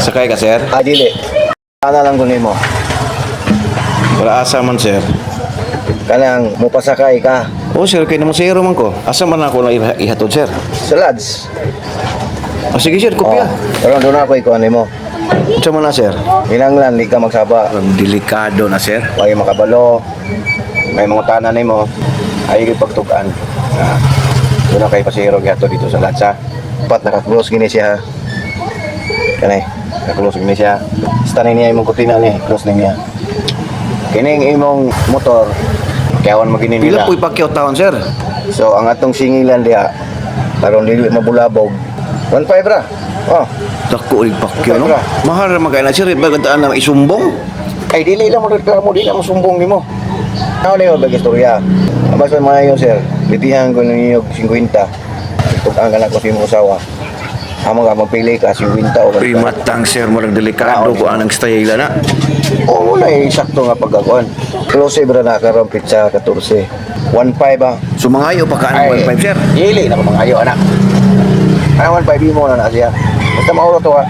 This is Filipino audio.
Sakay ka, sir? Dili. Ana lang kunin mo. Wala asa man, sir. Kanang mupasakay ka. Oh, sir, kay naman zero man ko. Asa man ako na ihatod, sir? Sa Lads. Sige, sir, kopya. Pero doon ako ikuha mo. Asa man na, sir? Hinanglan, di ka magsaba. Ang delikado na, sir. May makabalo. May mga tanan mo. Ay pagtukan. Doon na kay pasiro gato dito sa Lads ha. Pat naka-close gini siya. Kanay, naka-close gini siya. Stanin niya imong kutina ni, close na niya. Kining imong motor, kayawan maginin Pila nila. po'y pakyaw taon, sir? So ang atong singilan diha, karon dili mabulabog. 1.5 ra. Oh, Dako ulit pakyaw, no? Pakyaw. Mahal na magkaya na, sir. Bagandaan na isumbong. ay dili lang mo reklamo, dili lang mo sumbong nimo. Ano na yung bagistorya? Basta mga yun, sir. Bitihan ko ninyo 50. Tukaan ka na ko sa imong usawa. Amo ka magpili ka 50 o Uy, matang, sir. Marang delikado ko anang stayla na. Oo na sakto nga pagkakuan. Close bra na karon pizza 14. 1.5 ba? Sumangayo pa ka ng 1.5, sir. Dili na ko mangayo anak. Ano 1.5 mo na siya. Basta mauro to ha.